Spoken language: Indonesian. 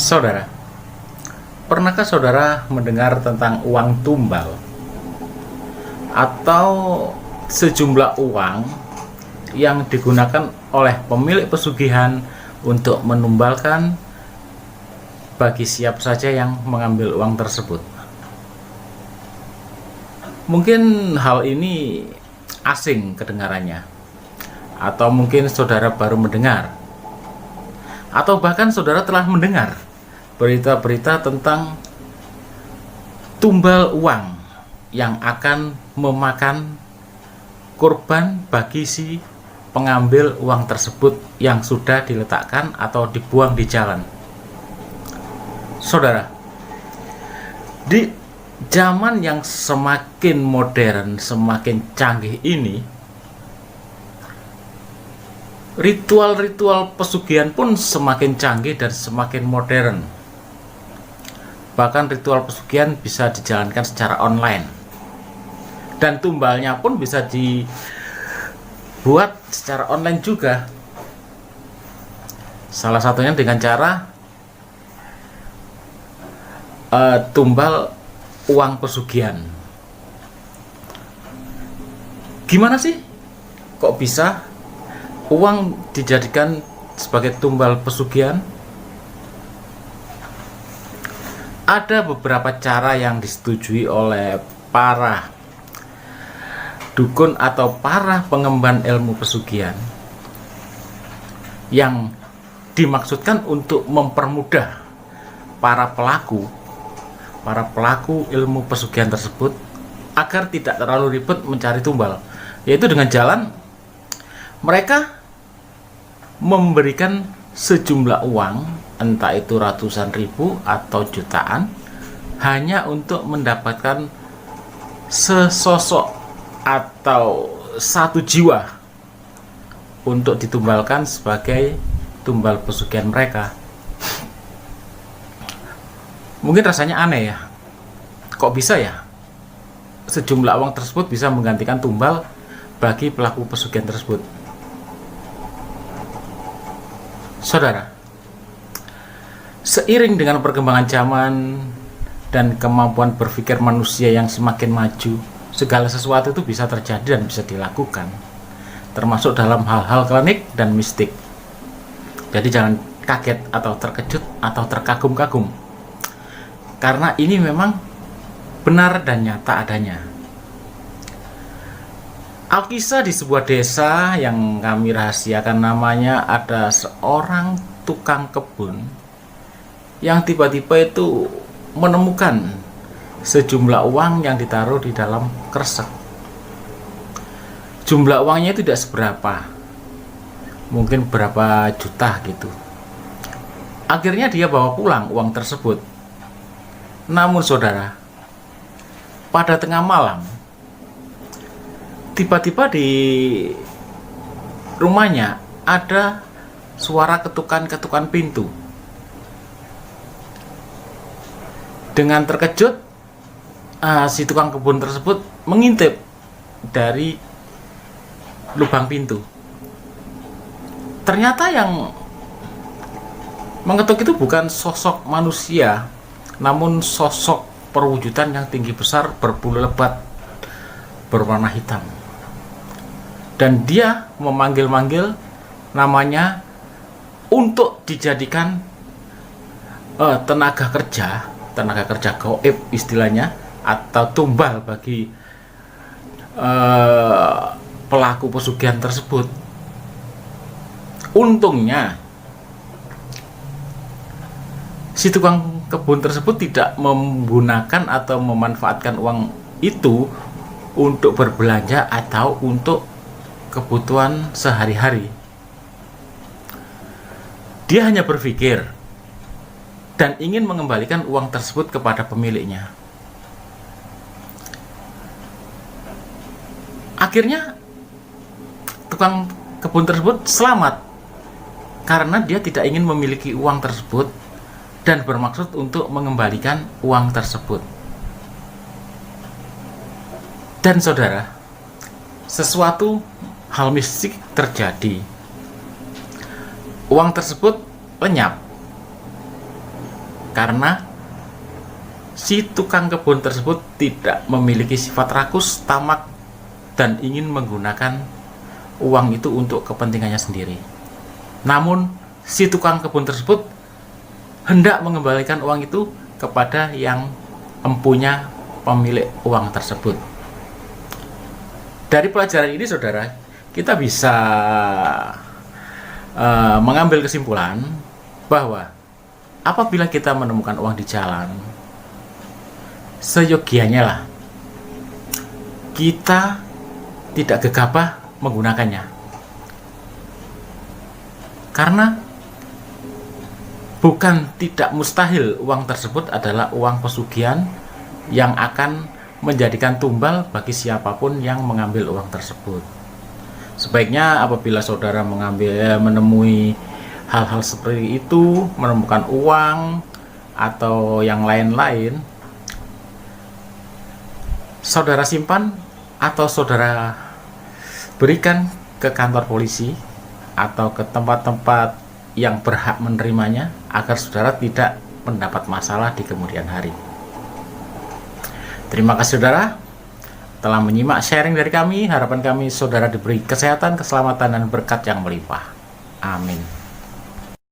Saudara, pernahkah saudara mendengar tentang uang tumbal atau sejumlah uang yang digunakan oleh pemilik pesugihan untuk menumbalkan bagi siapa saja yang mengambil uang tersebut? Mungkin hal ini asing kedengarannya, atau mungkin saudara baru mendengar, atau bahkan saudara telah mendengar berita-berita tentang tumbal uang yang akan memakan korban bagi si pengambil uang tersebut yang sudah diletakkan atau dibuang di jalan. Saudara, di zaman yang semakin modern, semakin canggih ini, ritual-ritual pesugihan pun semakin canggih dan semakin modern. Bahkan ritual pesugihan bisa dijalankan secara online, dan tumbalnya pun bisa dibuat secara online juga. Salah satunya dengan cara tumbal uang pesugihan. Gimana sih kok bisa uang dijadikan sebagai tumbal pesugihan? Ada beberapa cara yang disetujui oleh para dukun atau para pengemban ilmu pesugihan yang dimaksudkan untuk mempermudah para pelaku ilmu pesugihan tersebut agar tidak terlalu ribet mencari tumbal, yaitu dengan jalan mereka memberikan sejumlah uang, entah itu ratusan ribu atau jutaan, hanya untuk mendapatkan sesosok atau satu jiwa untuk ditumbalkan sebagai tumbal pesugihan mereka. Mungkin rasanya aneh ya, kok bisa ya sejumlah uang tersebut bisa menggantikan tumbal bagi pelaku pesugihan tersebut. Saudara, seiring dengan perkembangan zaman dan kemampuan berpikir manusia yang semakin maju, segala sesuatu itu bisa terjadi dan bisa dilakukan, termasuk dalam hal-hal klinik dan mistik. Jadi jangan kaget atau terkejut atau terkagum-kagum, karena ini memang benar dan nyata adanya. Alkisah di sebuah desa yang kami rahasiakan namanya, ada seorang tukang kebun yang tiba-tiba itu menemukan sejumlah uang yang ditaruh di dalam kresek. Jumlah uangnya tidak seberapa, mungkin berapa juta gitu. Akhirnya dia bawa pulang uang tersebut. Namun saudara, pada tengah malam tiba-tiba di rumahnya ada suara ketukan-ketukan pintu. Dengan terkejut, si tukang kebun tersebut mengintip dari lubang pintu. Ternyata yang mengetuk itu bukan sosok manusia, namun sosok perwujudan yang tinggi besar, berbulu lebat, berwarna hitam. Dan dia memanggil-manggil namanya untuk dijadikan tenaga kerja gaib istilahnya, atau tumbal bagi pelaku pesugihan tersebut. Untungnya si tukang kebun tersebut tidak menggunakan atau memanfaatkan uang itu untuk berbelanja atau untuk kebutuhan sehari-hari. Dia hanya berpikir dan ingin mengembalikan uang tersebut kepada pemiliknya. Akhirnya tukang kebun tersebut selamat karena dia tidak ingin memiliki uang tersebut dan bermaksud untuk mengembalikan uang tersebut. Dan saudara, sesuatu hal mistik terjadi. Uang tersebut lenyap. karena si tukang kebun tersebut tidak memiliki sifat rakus, tamak, dan ingin menggunakan uang itu untuk kepentingannya sendiri. Namun si tukang kebun tersebut hendak mengembalikan uang itu kepada yang empunya pemilik uang tersebut. Dari pelajaran ini, saudara, kita bisa mengambil kesimpulan bahwa apabila kita menemukan uang di jalan, seyogianya lah kita tidak gegabah menggunakannya, karena bukan tidak mustahil uang tersebut adalah uang pesugihan yang akan menjadikan tumbal bagi siapapun yang mengambil uang tersebut. Sebaiknya apabila saudara menemui hal-hal seperti itu, menemukan uang atau yang lain-lain, saudara simpan atau saudara berikan ke kantor polisi atau ke tempat-tempat yang berhak menerimanya, agar saudara tidak mendapat masalah di kemudian hari. Terima kasih saudara telah menyimak sharing dari kami. Harapan kami saudara diberi kesehatan, keselamatan, dan berkat yang melimpah. Amin.